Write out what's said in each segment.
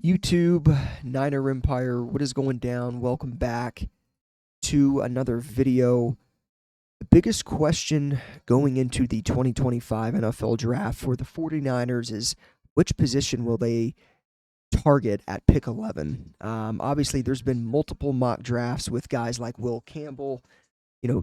YouTube, Niner Empire, what is going down? Welcome back to another video. The biggest question going into the 2025 NFL draft for the 49ers is which position will they target at pick 11? Obviously, there's been multiple mock drafts with guys like Will Campbell,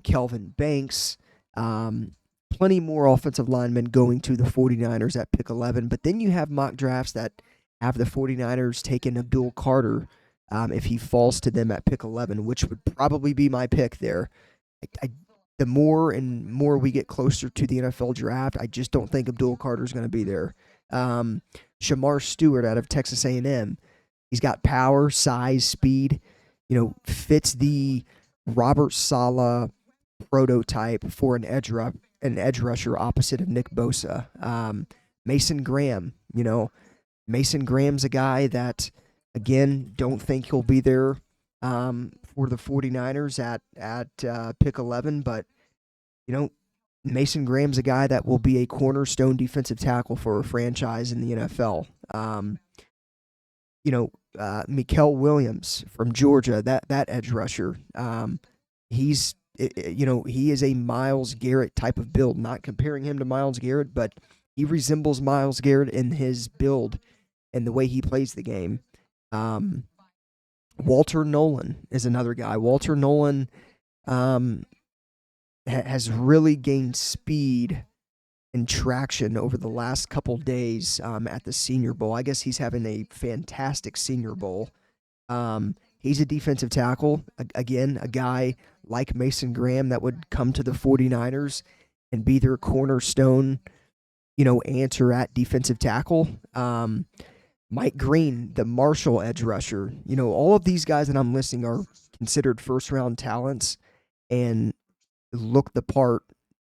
Kelvin Banks, plenty more offensive linemen going to the 49ers at pick 11. But then you have mock drafts that have the 49ers taking Abdul Carter if he falls to them at pick 11, which would probably be my pick there. The more and more we get closer to the NFL draft, I just don't think Abdul Carter is going to be there. Shamar Stewart out of Texas A&M, he's got power, size, speed. Fits the Robert Saleh prototype for an edge rusher opposite of Nick Bosa. Mason Graham, Mason Graham's a guy that, again, don't think he'll be there for the 49ers at pick 11, but, Mason Graham's a guy that will be a cornerstone defensive tackle for a franchise in the NFL. Mikael Williams from Georgia, that edge rusher, he's he is a Myles Garrett type of build. Not comparing him to Myles Garrett, but he resembles Myles Garrett in his build and the way he plays the game. Walter Nolan is another guy. Walter Nolan has really gained speed and traction over the last couple days at the Senior Bowl. I guess he's having a fantastic Senior Bowl. He's a defensive tackle. Again, a guy like Mason Graham that would come to the 49ers and be their cornerstone, answer at defensive tackle. Mike Green, the Marshall edge rusher. All of these guys that I'm listing are considered first-round talents and look the part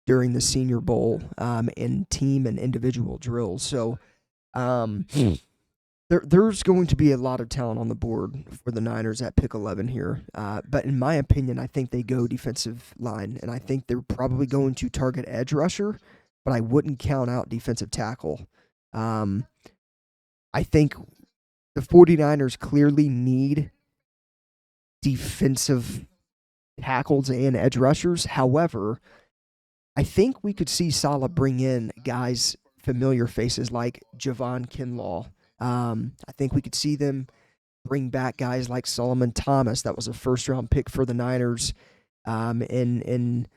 during the Senior Bowl in team and individual drills. So there's going to be a lot of talent on the board for the Niners at pick 11 here. But in my opinion, I think they go defensive line, and I think they're probably going to target edge rusher, but I wouldn't count out defensive tackle. I think the 49ers clearly need defensive tackles and edge rushers. However, I think we could see Saleh bring in guys, familiar faces like Javon Kinlaw. I think we could see them bring back guys like Solomon Thomas. That was a first-round pick for the Niners in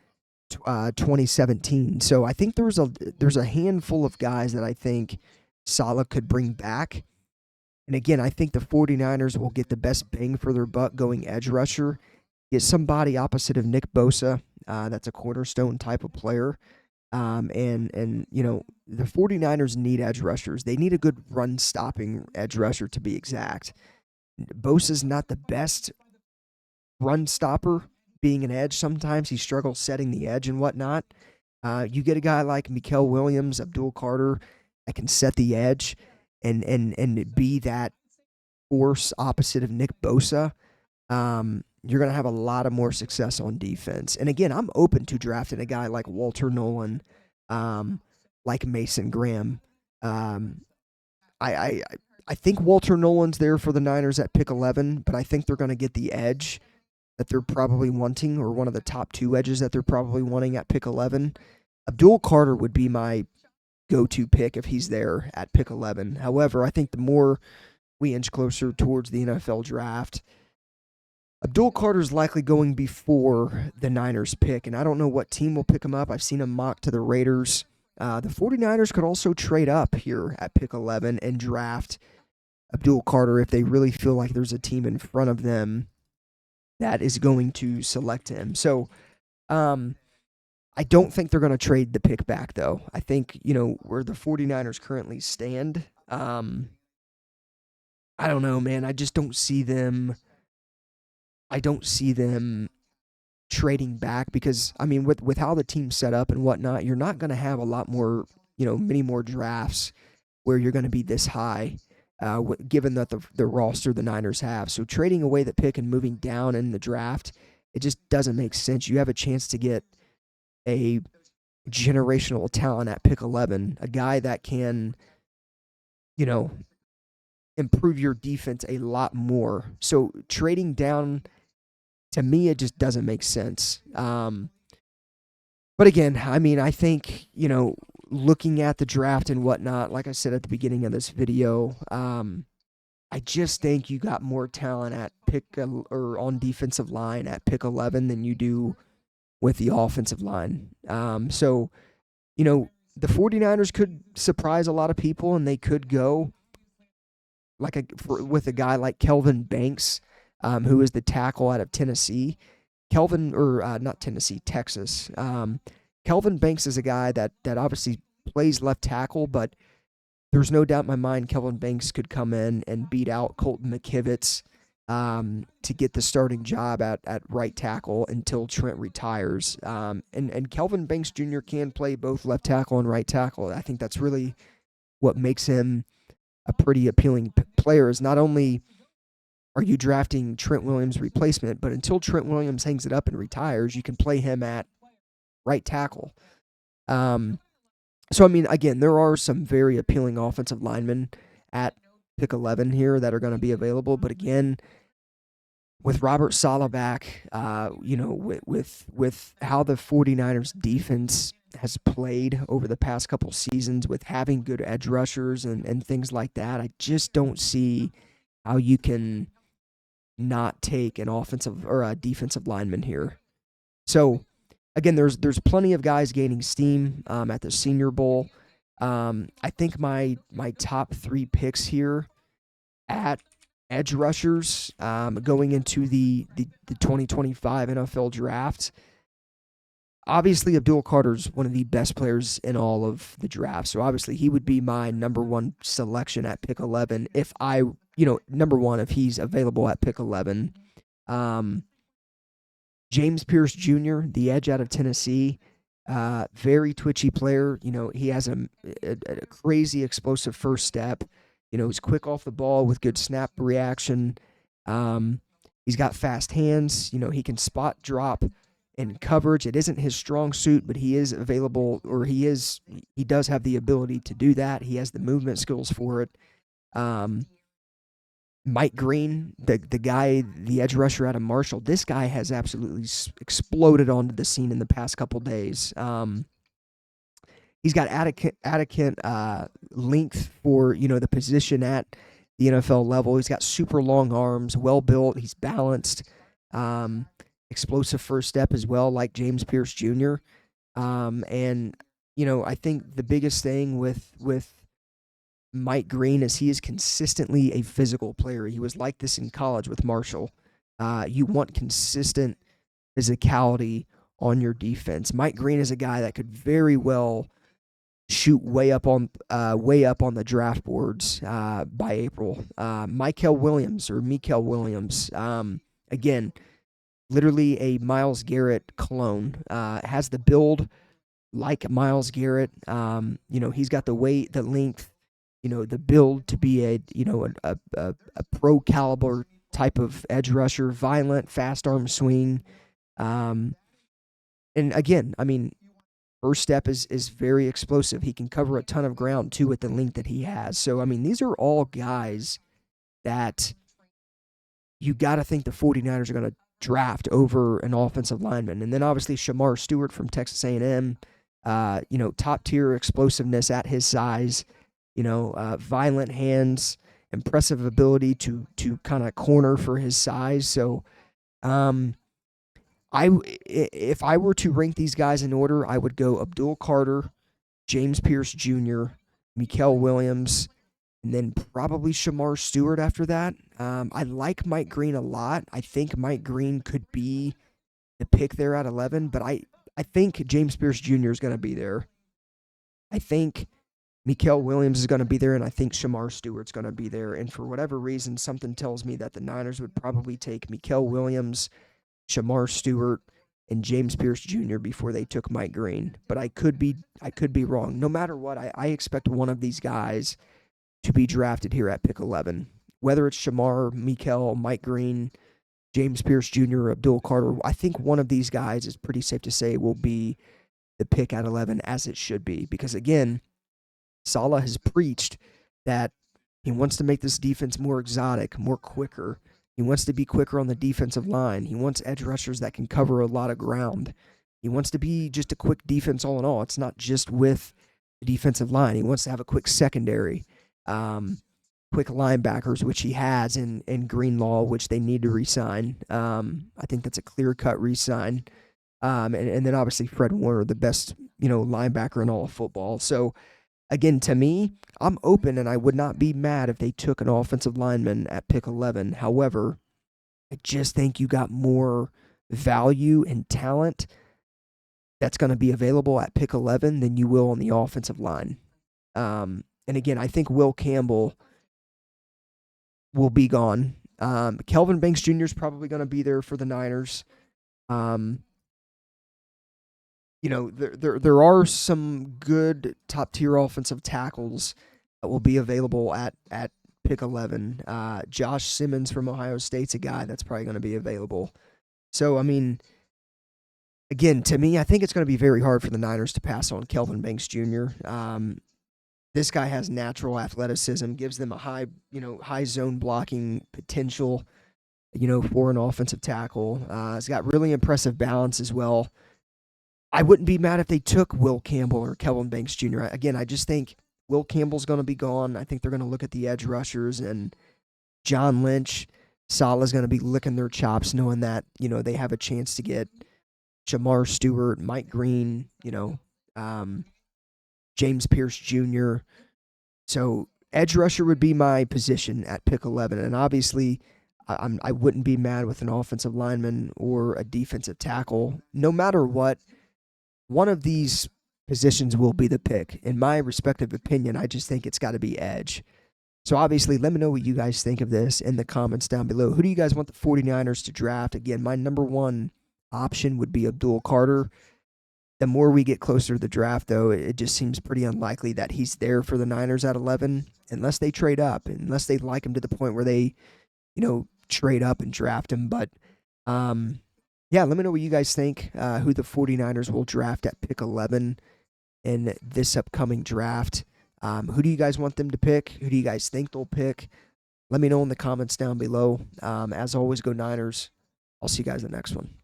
2017. So I think there's a handful of guys that I think Saleh could bring back. And again, I think the 49ers will get the best bang for their buck going edge rusher. Get somebody opposite of Nick Bosa that's a cornerstone type of player. The 49ers need edge rushers. They need a good run-stopping edge rusher, to be exact. Bosa's not the best run stopper being an edge. Sometimes he struggles setting the edge and whatnot. You get a guy like Mikael Williams, Abdul Carter, that can set the edge and be that force opposite of Nick Bosa. You're going to have a lot of more success on defense. And again, I'm open to drafting a guy like Walter Nolan, like Mason Graham. I think Walter Nolan's there for the Niners at pick 11, but I think they're going to get the edge that they're probably wanting, or one of the top two edges that they're probably wanting at pick 11. Abdul Carter would be my go-to pick if he's there at pick 11. However, I think the more we inch closer towards the NFL draft, Abdul Carter's likely going before the Niners pick, and I don't know what team will pick him up. I've seen him mocked to the Raiders. The 49ers could also trade up here at pick 11 and draft Abdul Carter if they really feel like there's a team in front of them that is going to select him. So I don't think they're going to trade the pick back, though. I think, where the 49ers currently stand, I don't know, man. I just don't see them. I don't see them trading back because, with how the team's set up and whatnot, you're not going to have a lot more, many more drafts where you're going to be this high, given that the roster the Niners have. So trading away the pick and moving down in the draft, it just doesn't make sense. You have a chance to get a generational talent at pick 11, a guy that can, improve your defense a lot more. So trading down, to me, it just doesn't make sense. But again, I mean, I think, looking at the draft and whatnot, like I said at the beginning of this video, I just think you got more talent at or on defensive line at pick 11 than you do with the offensive line. So, the 49ers could surprise a lot of people, and they could go with a guy like Kelvin Banks, who is the tackle out of Tennessee. Not Tennessee, Texas. Kelvin Banks is a guy that obviously plays left tackle, but there's no doubt in my mind Kelvin Banks could come in and beat out Colton McKivitz to get the starting job at right tackle until Trent retires. And Kelvin Banks Jr. can play both left tackle and right tackle. I think that's really what makes him a pretty appealing player, is not only are you drafting Trent Williams' replacement, but until Trent Williams hangs it up and retires, you can play him at right tackle. So, I mean, again, there are some very appealing offensive linemen at pick 11 here that are going to be available. But again, with Robert Saleh back, with how the 49ers defense has played over the past couple seasons, with having good edge rushers and things like that, I just don't see how you can not take an offensive or a defensive lineman here. So, again, there's plenty of guys gaining steam at the Senior Bowl. I think my top 3 picks here at edge rushers going into the 2025 NFL draft. Obviously, Abdul Carter's one of the best players in all of the draft. So obviously he would be my number 1 selection at pick 11 if number 1 if he's available at pick 11. James Pierce Jr., the edge out of Tennessee, very twitchy player. He has a crazy explosive first step. He's quick off the ball with good snap reaction. He's got fast hands. He can spot drop in coverage. It isn't his strong suit, but he is available, or he does have the ability to do that. He has the movement skills for it. Mike Green, the guy, the edge rusher out of Marshall, this guy has absolutely exploded onto the scene in the past couple days. He's got adequate length for, the position at the NFL level. He's got super long arms, well built. He's balanced, explosive first step as well, like James Pierce Jr. And I think the biggest thing with Mike Green is he is consistently a physical player. He was like this in college with Marshall. You want consistent physicality on your defense. Mike Green is a guy that could very well shoot way up on the draft boards by April. Mikael Williams, again, literally a Myles Garrett clone. Has the build like Myles Garrett. He's got the weight, the length, the build to be a pro caliber type of edge rusher, violent, fast arm swing. And again, I mean, first step is very explosive. He can cover a ton of ground too with the length that he has. So, I mean, these are all guys that you got to think the 49ers are going to draft over an offensive lineman. And then obviously Shamar Stewart from Texas A&M, top tier explosiveness at his size. Violent hands, impressive ability to kind of corner for his size. So, if I were to rank these guys in order, I would go Abdul Carter, James Pierce Jr., Mikael Williams, and then probably Shamar Stewart after that. I like Mike Green a lot. I think Mike Green could be the pick there at 11, but I think James Pierce Jr. is going to be there. I think Mikael Williams is going to be there, and I think Shamar Stewart's going to be there. And for whatever reason, something tells me that the Niners would probably take Mikael Williams, Shamar Stewart, and James Pierce Jr. before they took Mike Green. But I could be wrong. No matter what, I expect one of these guys to be drafted here at pick 11. Whether it's Shamar, Mikael, Mike Green, James Pierce Jr., or Abdul Carter, I think one of these guys is pretty safe to say will be the pick at 11, as it should be. Because again, Saleh has preached that He wants to make this defense more exotic, more quicker. He wants to be quicker on the defensive line. He wants edge rushers that can cover a lot of ground. He wants to be just a quick defense all in all. It's not just with the defensive line. He wants to have a quick secondary, quick linebackers, which he has in Greenlaw, which they need to re-sign. I think that's a clear-cut re-sign. And then obviously Fred Warner, the best, linebacker in all of football. So, again, to me, I'm open, and I would not be mad if they took an offensive lineman at pick 11. However, I just think you got more value and talent that's going to be available at pick 11 than you will on the offensive line. And again, I think Will Campbell will be gone. Kelvin Banks Jr. is probably going to be there for the Niners. There are some good top-tier offensive tackles that will be available at pick 11. Josh Simmons from Ohio State's a guy that's probably going to be available. So, I mean, again, to me, I think it's going to be very hard for the Niners to pass on Kelvin Banks Jr. This guy has natural athleticism, gives them a high zone blocking potential, for an offensive tackle. He's got really impressive balance as well. I wouldn't be mad if they took Will Campbell or Kelvin Banks Jr. Again, I just think Will Campbell's going to be gone. I think they're going to look at the edge rushers, and John Lynch, Salah's going to be licking their chops knowing that, they have a chance to get Jamar Stewart, Mike Green, James Pierce Jr. So edge rusher would be my position at pick 11. And obviously, I wouldn't be mad with an offensive lineman or a defensive tackle. No matter what, one of these positions will be the pick. In my respective opinion, I just think it's got to be edge. So obviously, let me know what you guys think of this in the comments down below. Who do you guys want the 49ers to draft? Again, my number one option would be Abdul Carter. The more we get closer to the draft, though, it just seems pretty unlikely that he's there for the Niners at 11, unless they trade up, unless they like him to the point where they, trade up and draft him. But, yeah, let me know what you guys think, who the 49ers will draft at pick 11 in this upcoming draft. Who do you guys want them to pick? Who do you guys think they'll pick? Let me know in the comments down below. As always, go Niners. I'll see you guys in the next one.